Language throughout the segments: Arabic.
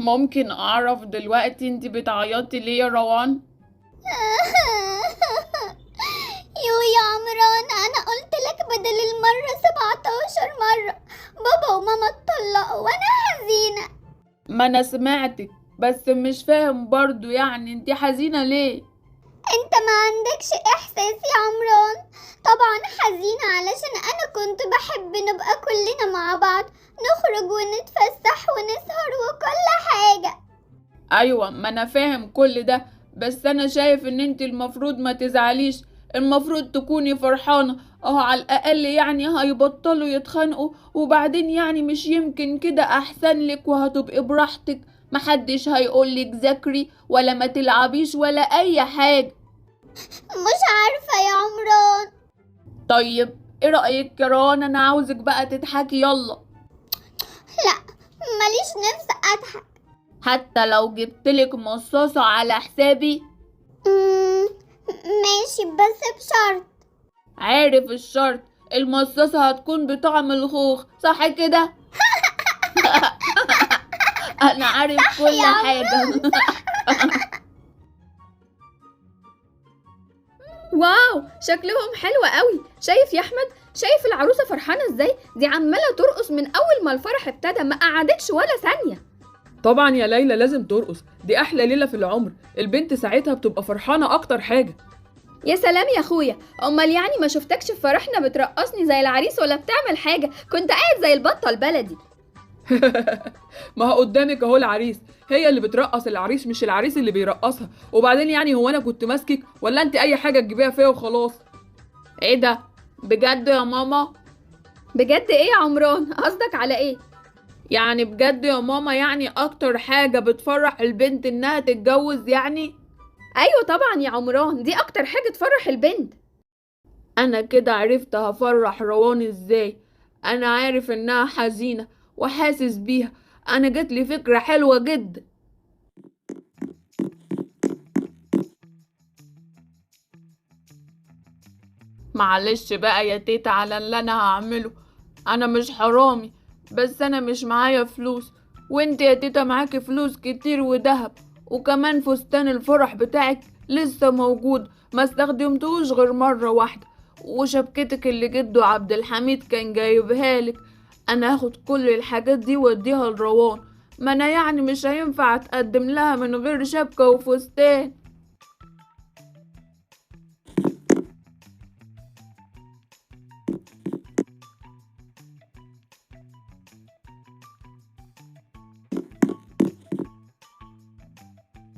ممكن اعرف دلوقتي انت بتعيطي ليه يا روان؟ يا عمران، انا قلت لك بدل المرة 17 مرة بابا وماما اتطلقوا وانا حزينة. ما انا سمعتك، بس مش فاهم برضو يعني انت حزينة ليه؟ انت ما عندكش احساس يا عمران؟ طبعا حزينة علشان انا كنت بحب نبقى كلنا مع بعض، نخرج ونتفسح ونسهر وكل حاجة. ايوه، ما انا فاهم كل ده، بس انا شايف ان انت المفروض ما تزعليش، المفروض تكوني فرحانة. اهو على الاقل يعني هيبطلوا يتخانقوا، وبعدين يعني مش يمكن كده احسن لك وهتبقي براحتك، محدش هيقولك ذاكري ولا ما تلعبيش ولا اي حاجة. مش عارفة يا عمران. طيب ايه رأيك يا روان؟ انا عاوزك بقى تضحكي، يلا. لا، ماليش نفس اضحك. حتى لو جبتلك مصاصة على حسابي؟ ماشي، بس بشرط. عارف الشرط، المصاصة هتكون بطعم الخوخ، صح كده؟ انا عارف كل يا حاجة. واو، شكلهم حلو قوي. شايف يا احمد؟ شايف العروسه فرحانه ازاي؟ دي عماله ترقص من اول ما الفرح ابتدى، ما قعدتش ولا ثانيه. طبعا يا ليلى لازم ترقص، دي احلى ليلة في العمر، البنت ساعتها بتبقى فرحانة اكتر حاجة. يا سلام يا اخويا، امال يعني ما شفتكش في فرحنا بترقصني زي العريس ولا بتعمل حاجه؟ كنت قاعد زي البطه البلدي. ما هو قدامك اهو العريس، هي اللي بترقص العريس مش العريس اللي بيرقصها. وبعدين يعني هو انا كنت ماسكك ولا انت اي حاجة تجيبيها فيا وخلاص؟ ايه ده؟ بجد يا ماما؟ بجد ايه يا عمران؟ قصدك على ايه؟ يعني بجد يا ماما، يعني اكتر حاجة بتفرح البنت انها تتجوز يعني؟ ايوه طبعا يا عمران، دي اكتر حاجه تفرح البنت. انا كده عرفت هفرح روان ازاي. انا عارف انها حزينة وحاسس بيها، انا جاتلي فكرة حلوة جدا. معلش بقى يا تيتا على اللي انا هعمله، انا مش حرامي، بس انا مش معايا فلوس، وانت يا تيتا معاكي فلوس كتير وذهب، وكمان فستان الفرح بتاعك لسه موجود، ما استخدمتوش غير مرة واحدة، وشبكتك اللي جدو عبد الحميد كان جايبها لك. انا هاخد كل الحاجات دي واديها لروان، ما انا يعني مش هينفع اتقدم لها من غير شبكة وفستان.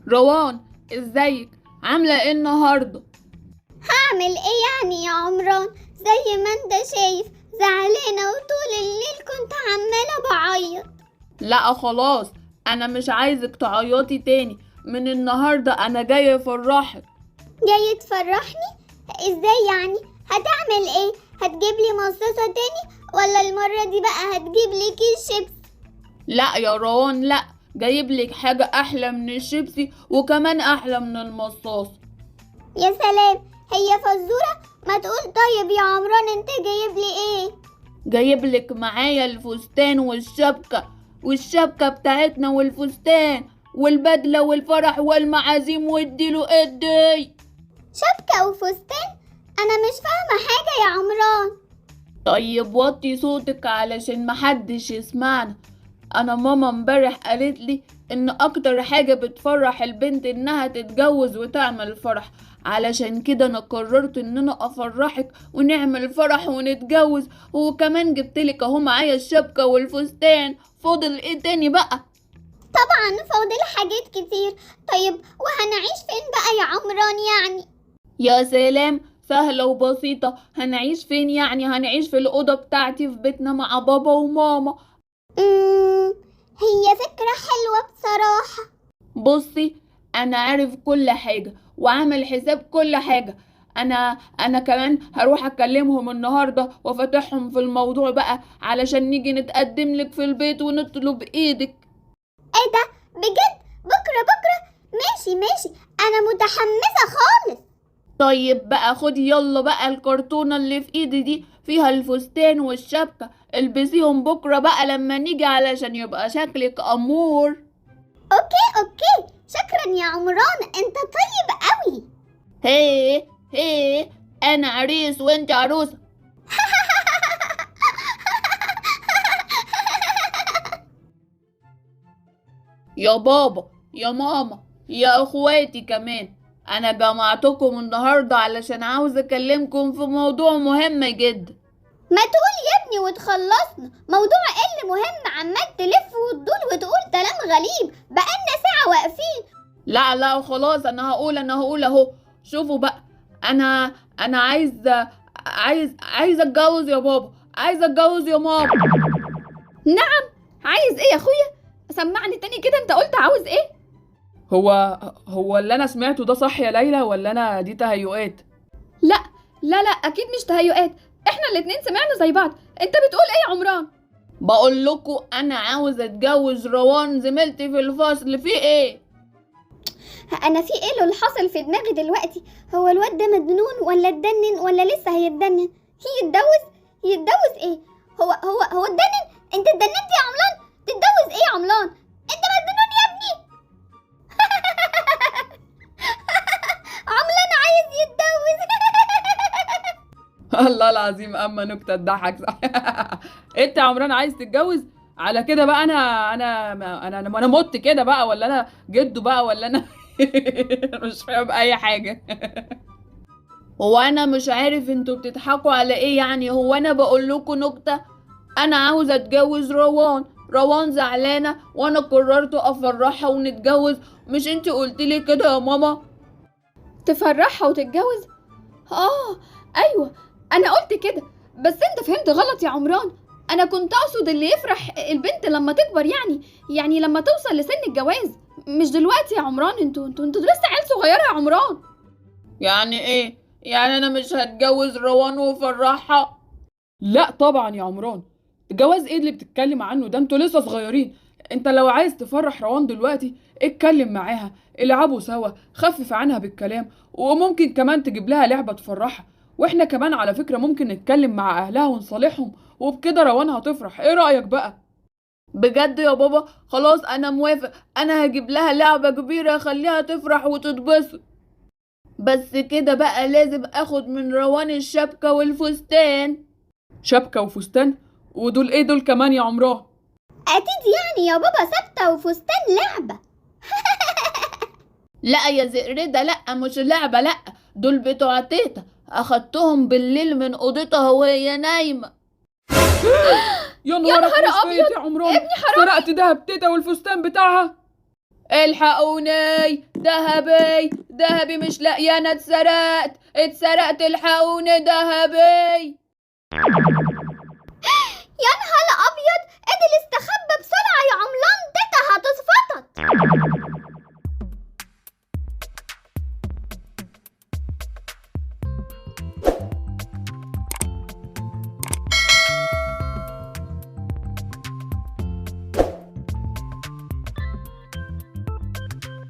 روان، ازيك؟ عاملة ايه النهاردة؟ هعمل ايه يعني يا عمران؟ زي ما انت شايف، زعلانة وطول الليل كنت عمالة بعيط. لا خلاص، انا مش عايزك تعيطي تاني، من النهاردة انا جاية افرحك. جاي تفرحني؟ ازاي يعني؟ هتعمل ايه؟ هتجيب لي مصاصة تاني ولا المرة دي بقى هتجيب لي كيس شيبس؟ لا يا روان، لا، جايب لك حاجة احلى من الشيبسي وكمان احلى من المصاص. يا سلام، هي فزورة؟ ما تقول طيب يا عمران، انت جايب لي ايه؟ جايب لك معايا الفستان والشبكة بتاعتنا والفستان والبدلة والفرح والمعازيم واديله ادي. شبكة وفستان؟ انا مش فاهمة حاجة يا عمران. طيب وطي صوتك علشان محدش يسمعنا. انا ماما امبارح قالت لي ان اكتر حاجة بتفرح البنت انها تتجوز وتعمل فرح، علشان كده انا قررت ان انا افرحك ونعمل فرح ونتجوز، وكمان جبتلك اهو معايا الشبكة والفستان. فاضل ايه تاني بقى؟ طبعا فاضل حاجات كتير. طيب وهنعيش فين بقى يا عمران يعني؟ يا سلام، سهلة وبسيطة. هنعيش فين يعني؟ هنعيش في الأوضة بتاعتي في بيتنا مع بابا وماما. هي فكرة حلوة بصراحة. بصي، انا عارف كل حاجة وعامل حساب كل حاجة. انا كمان هروح اكلمهم النهاردة وافتحهم في الموضوع بقى، علشان نيجي نتقدم لك في البيت ونطلب ايدك. ايه ده؟ بجد؟ بكرة؟ ماشي ماشي، انا متحمسة خالص. طيب بقى خدي يلا بقى الكرتونة اللي في ايدي دي فيها الفستان والشبكة، البسيهم بكرة بقى لما نيجي علشان يبقى شكلك امور. اوكي، شكرا يا عمران، انت طيب قوي. هي انا عريس وانت عروسة. يا بابا يا ماما يا اخواتي كمان، انا جمعتكم النهاردة علشان عاوز اكلمكم في موضوع مهم جدا. ما تقول يا ابني وتخلصنا. موضوع ايه اللي مهم عمال تلف وتدور وتقول كلام غريب؟ بقالنا ساعة واقفين. لا وخلاص، انا هقول اهو. شوفوا بقى، انا عايز اتجوز يا بابا، عايز اتجوز يا ماما. نعم، عايز ايه يا اخويا؟ سمعني تاني كده، انت قلت عاوز ايه؟ هو اللي انا سمعته ده صح يا ليلى ولا انا دي تهيؤات؟ لا اكيد مش تهيؤات، احنا الاتنين سمعنا زي بعض. انت بتقول ايه يا عمران؟ بقول لكم انا عاوز اتجوز روان زميلتي في الفصل. في ايه؟ انا في ايه اللي حصل في دماغي دلوقتي؟ هو الواد ده مجنون ولا اتدنن ولا لسه هيتدنن؟ يتجوز ايه؟ هو اتدنن؟ انت اتدننت يا عملان؟ تتجوز ايه يا عملان؟ انت مجنون يا ابني. عملان عايز يتجوز. الله العظيم، اما نكته تضحك صح. انت يا عمران عايز تتجوز على كده بقى؟ انا مت كده بقى، ولا انا جده بقى، ولا انا مش فاهم اي حاجه. هو انا مش عارف انتوا بتضحكوا على ايه يعني. هو انا بقول لكم نكته. انا عاوزه اتجوز روان زعلانه وانا قررت افرحها ونتجوز. مش انت قلت لي كده يا ماما؟ تفرحها وتتجوز؟ ايوه انا قلت كده، بس انت فهمت غلط يا عمران. انا كنت اقصد اللي يفرح البنت لما تكبر، يعني لما توصل لسن الجواز، مش دلوقتي يا عمران. انتوا لسه عيال صغيره يا عمران. يعني ايه؟ يعني انا مش هتجوز روان وافرحها؟ لا طبعا يا عمران، الجواز ايه اللي بتتكلم عنه ده؟ انتوا لسه صغيرين. انت لو عايز تفرح روان دلوقتي اتكلم معاها، العبوا سوا، خفف عنها بالكلام، وممكن كمان تجيب لها لعبة تفرحها. واحنا كمان على فكرة ممكن نتكلم مع اهلها ونصالحهم، وبكده روان هتفرح. ايه رأيك بقى؟ بجد يا بابا؟ خلاص انا موافق. انا هجيب لها لعبة كبيرة اخليها تفرح وتتبسط. بس كده بقى لازم اخد من روان الشبكة والفستان. شبكة وفستان؟ ودول ايه دول كمان يا عمران؟ اكيد يعني يا بابا ثابته وفستان لعبه. لا يا زئردة، لا مش لعبة، لا دول بتوع تيتا، اخدتهم بالليل من اوضتها وهي نايمة. يا نهار أبيض، يا عمران، ابني حرام. سرقت دهب تيتا والفستان بتاعها. الحقوني، دهبي مش لاقيه، انا اتسرقت، الحقوني دهبي.